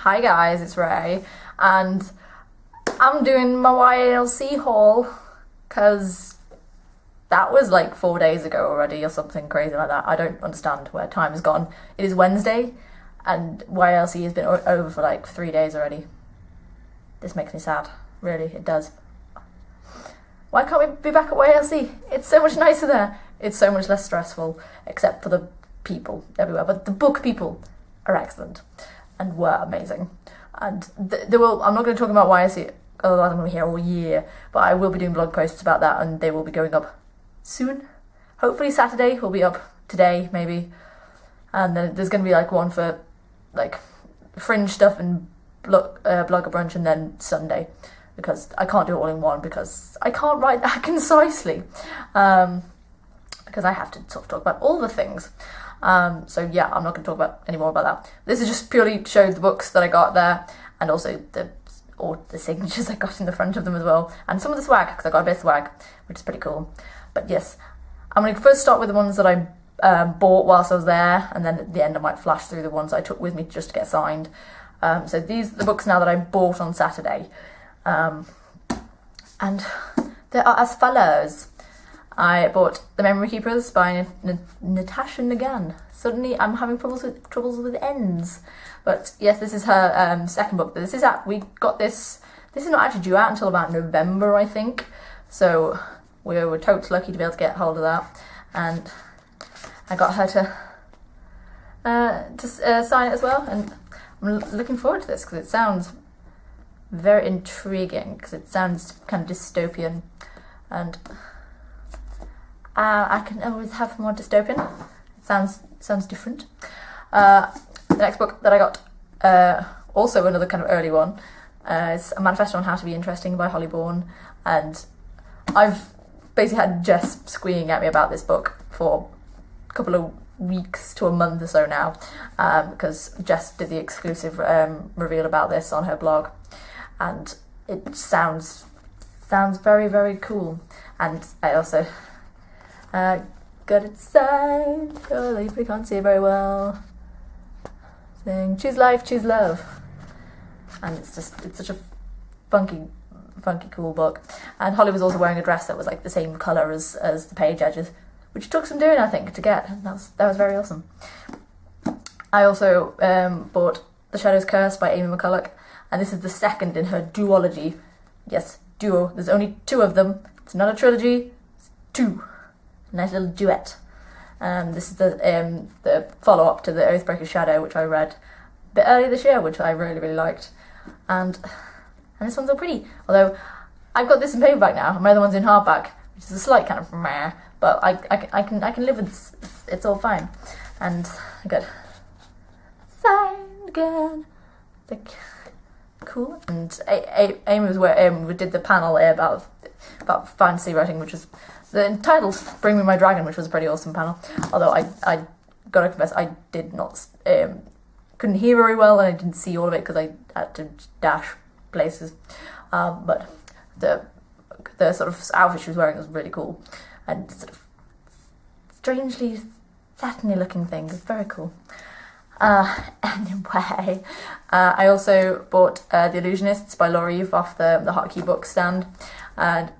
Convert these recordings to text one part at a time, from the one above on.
Hi guys, it's Ray, and I'm doing my YALC haul because that was like 4 days ago already or something crazy like that. I don't understand where time has gone. It is Wednesday and YALC has been over for like 3 days already. This makes me sad, really, it does. Why can't we be back at YALC? It's so much nicer there. It's so much less stressful, except for the people everywhere, but the book people are excellent and were amazing. And I'm not going to talk about YALC, otherwise I'm going to be here all year, but I will be doing blog posts about that and they will be going up soon. Hopefully Saturday will be up today, maybe. And then there's going to be like one for like fringe stuff and blogger brunch, and then Sunday, because I can't do it all in one because I can't write that concisely. Because I have to sort of talk about all the things. So yeah, I'm not going to talk about any more about that. This is just purely to show the books that I got there, and also the signatures I got in the front of them as well, and some of the swag, because I got a bit of swag, which is pretty cool. But yes, I'm going to first start with the ones that I bought whilst I was there, and then at the end I might flash through the ones I took with me just to get signed. So these are the books now that I bought on Saturday. And they are as follows. I bought The Memory Keepers by Natasha Nagan. Suddenly I'm having troubles with ends. But yes, this is her second book. This is this is not actually due out until about November, I think. So we were totally lucky to be able to get hold of that. And I got her to sign it as well. And I'm looking forward to this because it sounds very intriguing, because it sounds kind of dystopian, and I can always have more dystopian. It sounds different. The next book that I got, also another kind of early one, is A Manifesto on How to Be Interesting by Holly Bourne, and I've basically had Jess squealing at me about this book for a couple of weeks to a month or so now, because Jess did the exclusive reveal about this on her blog, and it sounds very, very cool. And I also got it signed, although you probably can't see it very well, saying choose life, choose love. And it's such a funky cool book. And Holly was also wearing a dress that was like the same colour as the page edges, which took some doing, I think, to get, and that was very awesome. I also bought The Shadow's Curse by Amy McCulloch, and this is the second in her duology. Yes, duo. There's only 2 of them. It's not a trilogy, it's 2. Nice little duet. This is the follow-up to The Oathbreaker's Shadow, which I read a bit earlier this year, which I really, really liked. And this one's so pretty. Although, I've got this in paperback now, and my other one's in hardback, which is a slight kind of meh, but I can live with this. It's all fine. And I got signed again. Like, cool. And Amy was where we did the panel about fantasy writing, which was the title Bring Me My Dragon, which was a pretty awesome panel. Although I gotta confess, I did not couldn't hear very well, and I didn't see all of it because I had to dash places. But the sort of outfit she was wearing was really cool, and sort of strangely satiny looking thing. It's very cool. Anyway, I also bought The Illusionists by Laura Eve off the Hotkey book stand, and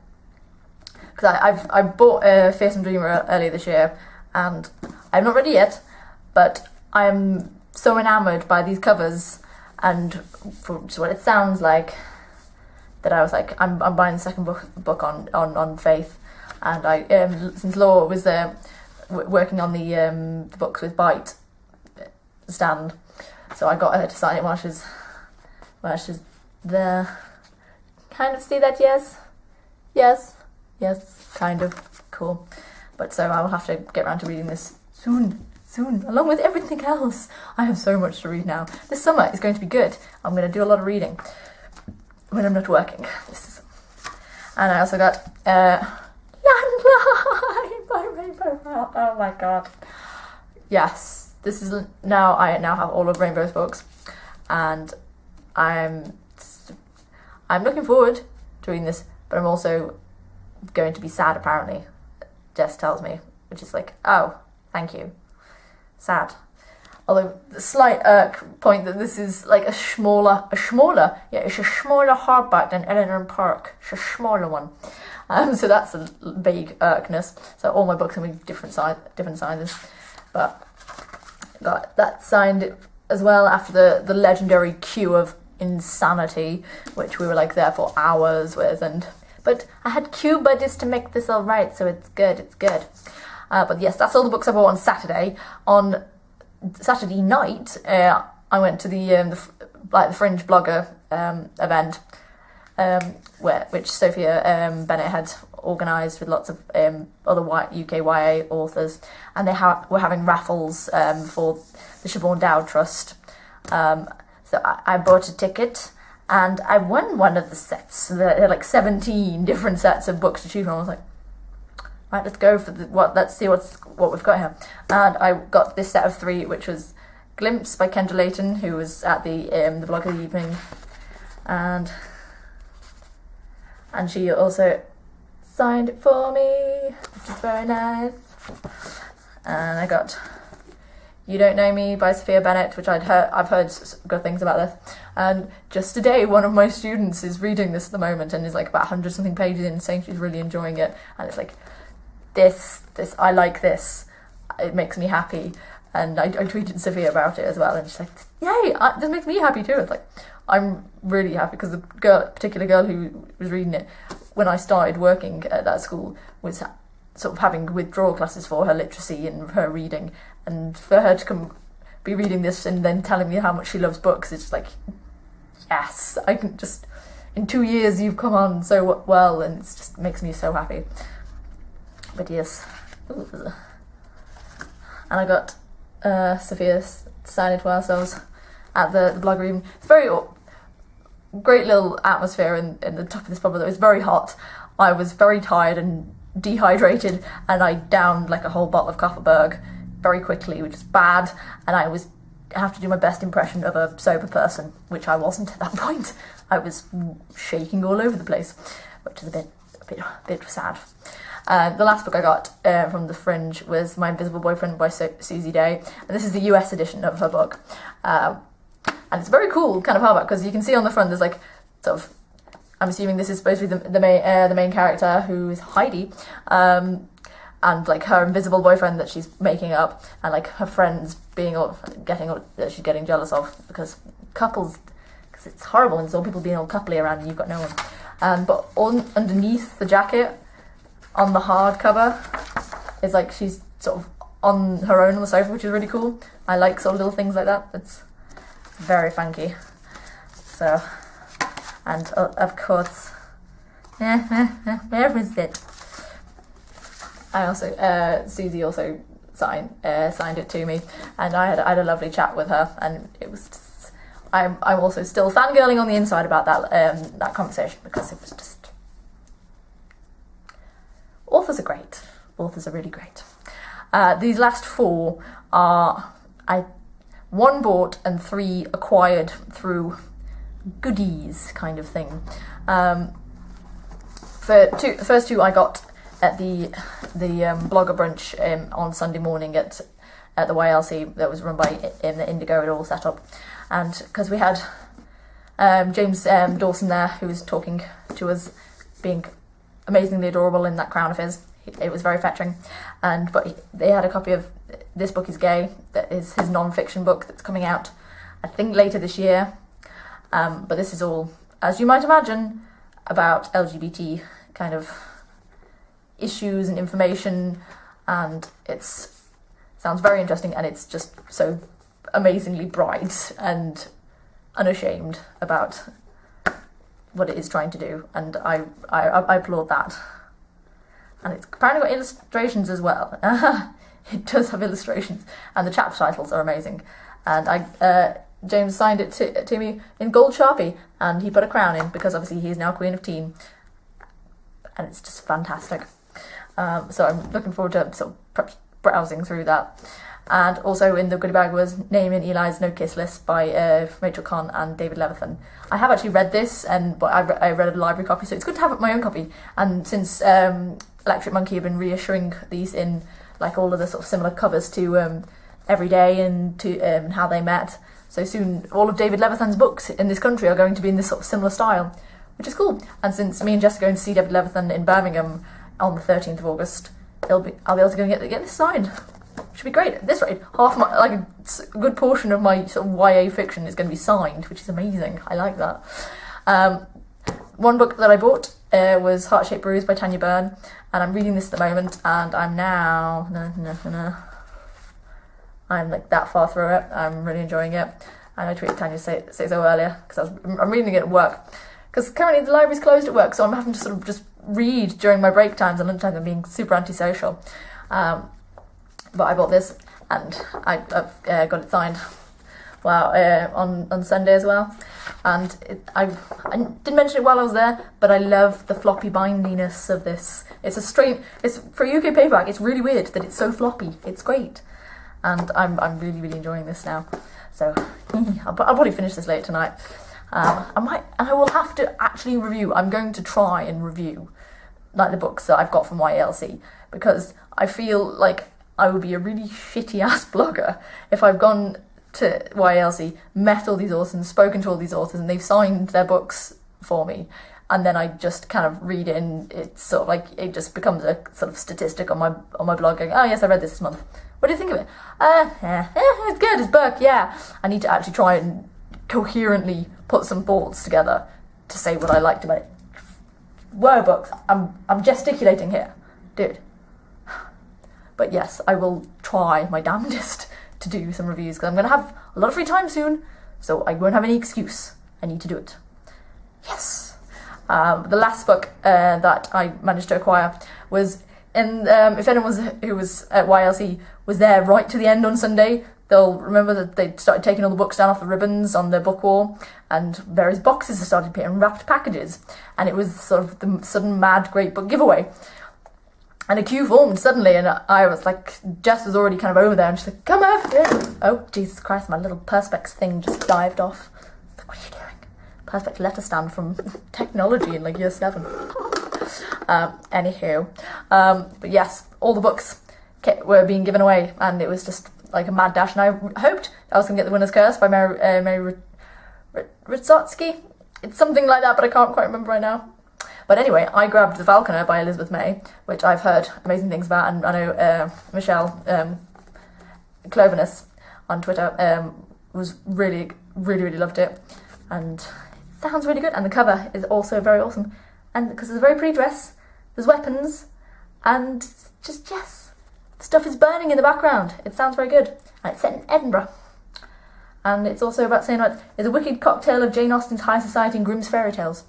because I bought Fearsome Dreamer earlier this year, and I've not read it yet, but I am so enamoured by these covers and for just what it sounds like that I was like, I'm buying the second book on faith. And I since Laura was there working on the books with Bite stand, so I got her to sign it while she's there. Kind of see that? Yes, kind of cool. But so I will have to get around to reading this soon, along with everything else. I have so much to read now. This summer is going to be good. I'm going to do a lot of reading when I'm not working. And I also got Landline by Rainbow Rowell. Oh my god. Yes, this is I now have all of Rainbow's books, and I'm looking forward to reading this, but I'm also going to be sad, apparently. Jess tells me, which is like, oh, thank you. Sad. Although the slight point that this is like it's a smaller hardback than Eleanor and Park. It's a smaller one. So that's a big irkness. So all my books can be different sizes. But got that signed as well after the legendary queue of insanity, which we were like there for hours with. But I had queue buddies to make this all right, so it's good. But yes, that's all the books I bought on Saturday. On Saturday night, I went to the Fringe blogger event, which Sophia Bennett had organised with lots of other UK YA authors, and they were having raffles for the Siobhan Dowd Trust. So I bought a ticket, and I won one of the sets. So there are like 17 different sets of books to choose from. I was like, right, let's go for let's see what we've got here. And I got this set of 3, which was Glimpse by Kendra Layton, who was at the blog of the evening, and she also signed it for me, which is very nice. And I got You Don't Know Me by Sophia Bennett, which I've heard good things about this. And just today, one of my students is reading this at the moment and is like about 100 something pages in, saying she's really enjoying it. And it's like, this, I like this. It makes me happy. And I tweeted Sophia about it as well, and she's like, yay, this makes me happy too. It's like, I'm really happy because the particular girl who was reading it, when I started working at that school, was sort of having withdrawal classes for her literacy and her reading, and for her to come be reading this and then telling me how much she loves books, it's just like, yes, I can just, in 2 years you've come on so well, and it just makes me so happy. But yes. Ooh. And I got Sophia signed it to ourselves at the blog room. It's very great little atmosphere in the top of this pub. It was very hot. I was very tired and dehydrated, and I downed like a whole bottle of Kopparberg very quickly, which is bad, and I have to do my best impression of a sober person, which I wasn't at that point. I was shaking all over the place, which is a bit sad. The last book I got from the Fringe was My Invisible Boyfriend by Susie Day, and this is the US edition of her book. And it's very cool kind of hardback, because you can see on the front there's like sort of, I'm assuming this is supposed to be the main character, who is Heidi, and like her invisible boyfriend that she's making up, and like her friends that she's getting jealous of, because it's horrible and so people being all coupley around and you've got no one. But underneath the jacket, on the hardcover, is like she's sort of on her own on the sofa, which is really cool. I like sort of little things like that. It's very funky. So, and of course, where is it? I also, Susie also signed it to me, and I had a lovely chat with her, and it was just, I'm also still fangirling on the inside about that conversation, because it was just, authors are great. Authors are really great. These last 4 are 1 bought and 3 acquired through goodies kind of thing. The first 2 I got at the blogger brunch on Sunday morning at the YALC that was run by the Indigo. It all set up, and because we had James Dawson there, who was talking to us, being amazingly adorable in that crown of his. It was very fetching, but they had a copy of This Book Is Gay, that is his non-fiction book that's coming out, I think, later this year. But this is all, as you might imagine, about LGBT kind of issues and information, and sounds very interesting, and it's just so amazingly bright and unashamed about what it is trying to do, and I applaud that. And it's apparently got illustrations as well. It does have illustrations, and the chapter titles are amazing. And James signed it to me in gold Sharpie, and he put a crown in, because obviously he is now Queen of Teen, and it's just fantastic. So I'm looking forward to sort of browsing through that. And also in the goodie bag was Naomi and Eli's No Kiss List by Rachel Kahn and David Levithan. I have actually read this, but I read a library copy, so it's good to have my own copy. And since Electric Monkey have been reissuing these in like all of the sort of similar covers to every day and to how they met. So soon all of David Levithan's books in this country are going to be in this sort of similar style, which is cool. And since me and Jess are going to see David Levithan in Birmingham on the 13th of August, I'll be able to go and get this signed. Should be great. At this rate, half my, like a good portion of my sort of YA fiction is going to be signed, which is amazing. I like that. One book that I bought was Heart Shaped Bruise by Tanya Byrne, and I'm reading this at the moment, and I'm now I'm like that far through it. I'm really enjoying it, and I tweeted Tanya to say so earlier because I'm reading it at work. Because currently the library's closed at work, so I'm having to sort of just read during my break times and lunchtime and being super antisocial. But I bought this, and I've got it signed. Wow, on Sunday as well. And I didn't mention it while I was there, but I love the floppy bindiness of this. It's for a UK paperback. It's really weird that it's so floppy. It's great, and I'm really enjoying this now. So I'll probably finish this later tonight. I will have to actually review. I'm going to try and review like the books that I've got from YALC, because I feel like I would be a really shitty ass blogger if I've gone to YALC, met all these authors, spoken to all these authors, and they've signed their books for me, and then I just kind of read it, and it's sort of like it just becomes a sort of statistic on my blog going, oh yes, I read this month. What do you think of it? It's good, it's book, yeah. I need to actually try and coherently put some thoughts together to say what I liked about it. Whoa, books, I'm gesticulating here, dude. But yes, I will try my damnedest to do some reviews, because I'm going to have a lot of free time soon, so I won't have any excuse. I need to do it. Yes. The last book that I managed to acquire was if anyone who was at YLC was there right to the end on Sunday, they'll remember that they started taking all the books down off the ribbons on the book wall, and various boxes have started appearing, wrapped packages, and it was sort of the sudden mad great book giveaway. And a queue formed suddenly, and I was like, Jess was already kind of over there, and she's like, come over here. Oh, Jesus Christ, my little Perspex thing just dived off. Like, what are you doing? Perspex letter stand from technology in like year 7. Anywho. But yes, all the books were being given away, and it was just like a mad dash, and I hoped I was going to get The Winner's Curse by Mary Rytzotsky. It's something like that, but I can't quite remember right now. But anyway, I grabbed The Falconer by Elizabeth May, which I've heard amazing things about, and I know Michelle Cloveness on Twitter was really loved it, and it sounds really good, and the cover is also very awesome, and because it's a very pretty dress, there's weapons, and just, yes, stuff is burning in the background. It sounds very good, and it's set in Edinburgh. And it's also about saying, like, it's a wicked cocktail of Jane Austen's high society and Grimm's fairy tales.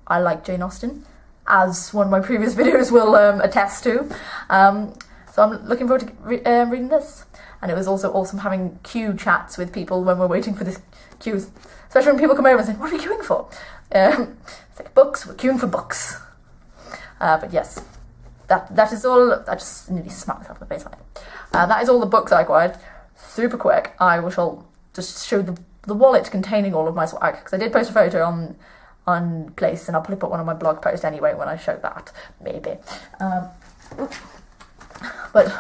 I like Jane Austen, as one of my previous videos will attest to. So I'm looking forward to reading this. And it was also awesome having queue chats with people when we're waiting for this queues. Especially when people come over and say, what are we queuing for? It's like, books, we're queuing for books. But yes, that is all. I just nearly smacked myself in the face on it. That is all the books I acquired. Super quick. I shall just show the wallet containing all of my swag, because I did post a photo on Place, and I'll probably put one on my blog post anyway when I show that, maybe. But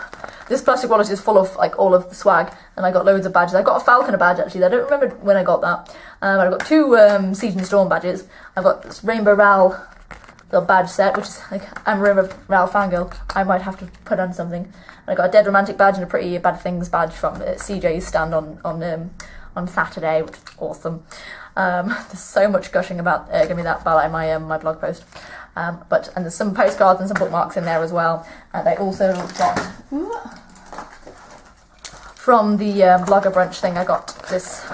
this plastic wallet is full of like all of the swag, and I got loads of badges. I got a Falconer badge actually. I don't remember when I got that. I got 2 Siege and Storm badges. I've got this Rainbow Ral little badge set, which is like, I'm a Rainbow Ral fangirl. I might have to put on something. And I got a Dead Romantic badge and a Pretty Bad Things badge from CJ's stand on Saturday, which is awesome. There's so much gushing about giving me that ballet in my blog post. And there's some postcards and some bookmarks in there as well. And I also got from the blogger brunch thing, I got this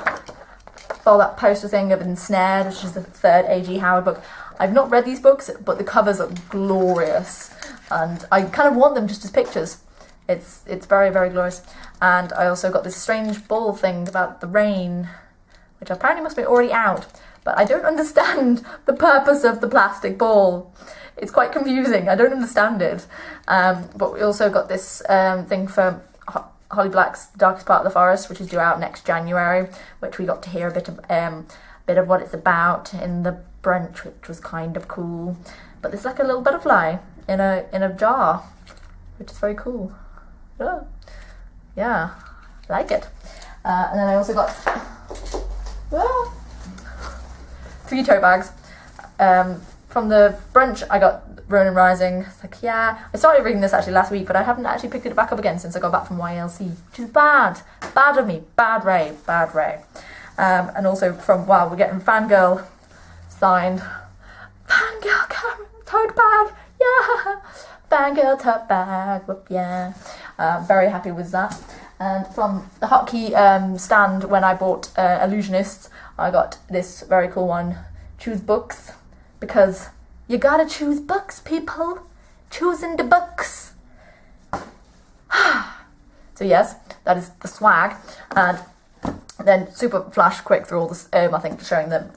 that poster thing of Ensnared, which is the 3rd A.G. Howard book. I've not read these books, but the covers are glorious, and I kind of want them just as pictures. It's very, very glorious. And I also got this strange ball thing about the rain, which apparently must be already out, but I don't understand the purpose of the plastic ball. It's quite confusing. I don't understand it. But we also got this thing for Holly Black's Darkest Part of the Forest, which is due out next January, which we got to hear a bit of what it's about in the brunch, which was kind of cool. But there's like a little butterfly in a jar, which is very cool. Yeah, I like it. And then I also got 3 tote bags. From the brunch, I got Ronin Rising. It's like, yeah, I started reading this actually last week, but I haven't actually picked it back up again since I got back from YALC, which is bad. Bad of me. Bad Ray. And also from, wow, we're getting Fangirl signed. Fangirl tote bag, yeah. Fangirl tote bag, whoop, yeah. Very happy with that. And from the hotkey stand, when I bought Illusionists, I got this very cool one. Choose books, because you gotta choose books, people. Choosing the books. So yes, that is the swag. And then super flash quick through all this, I think showing the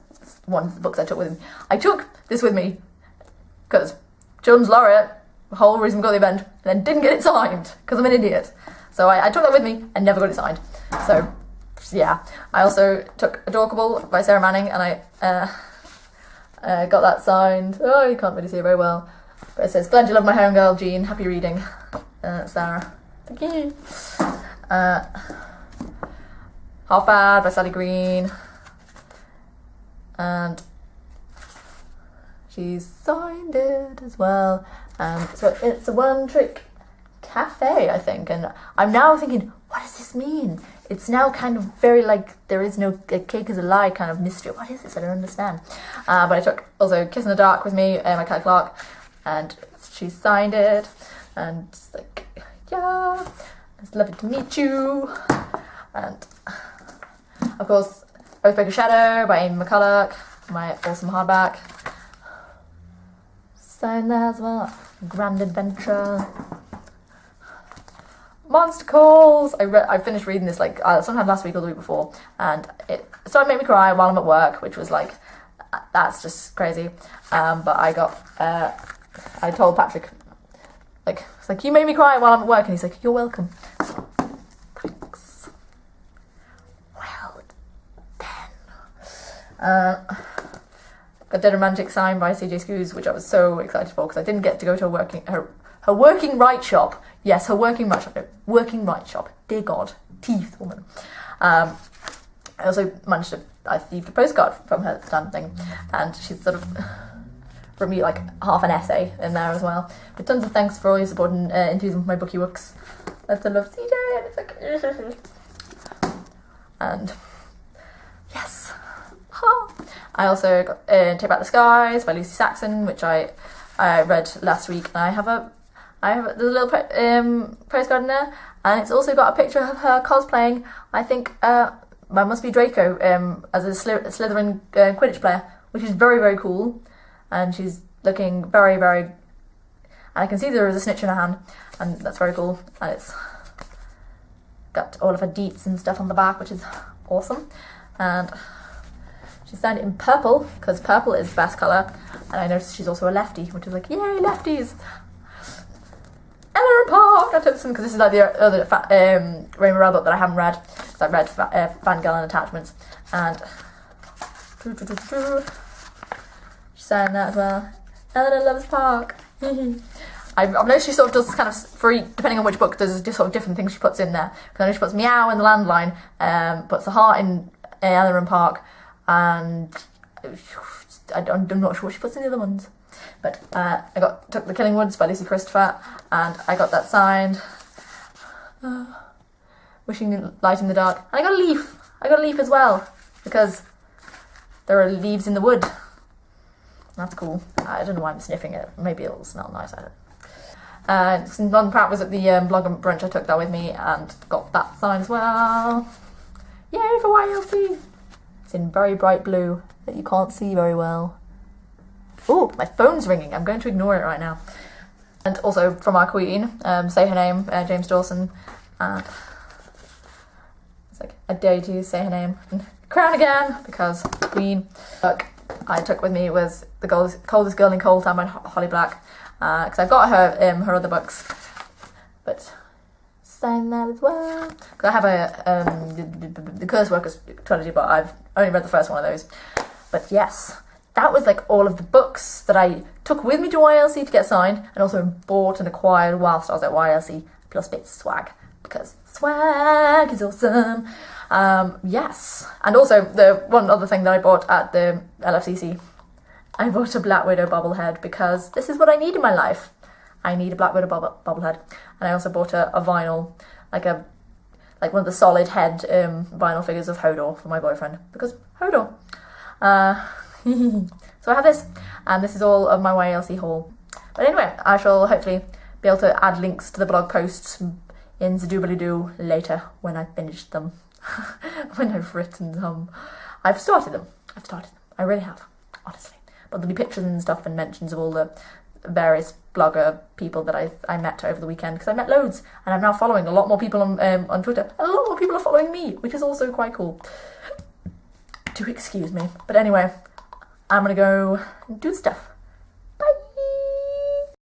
books I took with me. I took this with me because Children's Laureate, the whole reason we got the event, and then didn't get it signed because I'm an idiot. So I took that with me and never got it signed. So yeah, I also took Adorkable by Sarah Manning, and I got that signed. Oh, you can't really see it very well, but it says, "Glad you love my homegirl, Jean. Happy reading, Sarah." Thank you. Half Bad by Sally Green, and she signed it as well. So it's a one-trick cafe, I think, and I'm now thinking, what does this mean? It's now kind of very like, there is no cake is a lie kind of mystery. What is this? I don't understand. But I took also Kiss in the Dark with me, my Cat Clark, and she signed it, and it's like, yeah, it's lovely to meet you. And of course, Oathbreaker Shadow by Amy McCulloch, my awesome hardback. Signed there as well. Grand Adventure. Monster Calls. I finished reading this like sometime last week or the week before, and it started to make me cry while I'm at work, which was like, that's just crazy. But I told Patrick, like, it's like, you made me cry while I'm at work, and he's like, you're welcome. Thanks. Well then. Got Dead Romantic signed by CJ Scoos, which I was so excited for because I didn't get to go to her working right shop. Yes, her working right shop. No, working right shop. Dear God, teeth woman. I also managed to, I thieved a postcard from her stand thing, and she's sort of wrote me like half an essay in there as well. But tons of thanks for all your support and enthusiasm for my bookie books. Lots of love, CJ, and it's like, and yes. I also got Take Back the Skies by Lucy Saxon, which I read last week, and I have a little postcard in there, and it's also got a picture of her cosplaying, I think, must be Draco, as a Slytherin Quidditch player, which is very, very cool, and she's looking very, very, and I can see there is a snitch in her hand, and that's very cool, and it's got all of her deets and stuff on the back, which is awesome, and she signed it in purple, because purple is the best colour, and I noticed she's also a lefty, which is like, yay, lefties! Eleanor Park! I took this one because this is like the other Rainbow Rowell book that I haven't read, because I've read Fangirl and Attachments, and she signed that as well. Eleanor loves Park! I've noticed she sort of does kind of, for depending on which book, there's just sort of different things she puts in there. Because I know she puts Meow in The Landline, puts the heart in Eleanor and Park, and I'm not sure what she puts in the other ones. But I took The Killing Woods by Lucy Christopher, and I got that signed. Wishing Light in the Dark. And I got a leaf. I got a leaf as well, because there are leaves in the wood. That's cool. I don't know why I'm sniffing it. Maybe it'll smell nice. I don't know. Since London Pratt was at the blog and brunch, I took that with me and got that signed as well. Yay for YLC! It's in very bright blue that you can't see very well. Oh, my phone's ringing. I'm going to ignore it right now. And also from our queen, Say Her Name, James Dawson. And it's like, I dare you to say her name. And crown again, because queen. Book I took with me was The Coldest Girl in Coal Town by Holly Black. Because I've got her other books. But sign that as well. Because I have the Curse Workers trilogy, but I've only read the first one of those. But yes, that was like all of the books that I took with me to YLC to get signed, and also bought and acquired whilst I was at YLC, plus bits of swag, because Swag is awesome. Yes. And also, the one other thing that I bought at the LFCC, I bought a Black Widow bobblehead because this is what I need in my life. I need a Black Widow bobblehead. And I also bought a vinyl, like one of the solid head vinyl figures of Hodor for my boyfriend, because Hodor. So I have this, and this is all of my YALC haul. But anyway, I shall hopefully be able to add links to the blog posts in the doobly-doo later when I've finished them. When I've written them. I've started them. I really have, honestly. But there'll be pictures and stuff and mentions of all the various blogger people that I met over the weekend, because I met loads, and I'm now following a lot more people on Twitter. A lot more people are following me, which is also quite cool. Do excuse me. But anyway, I'm gonna go do stuff.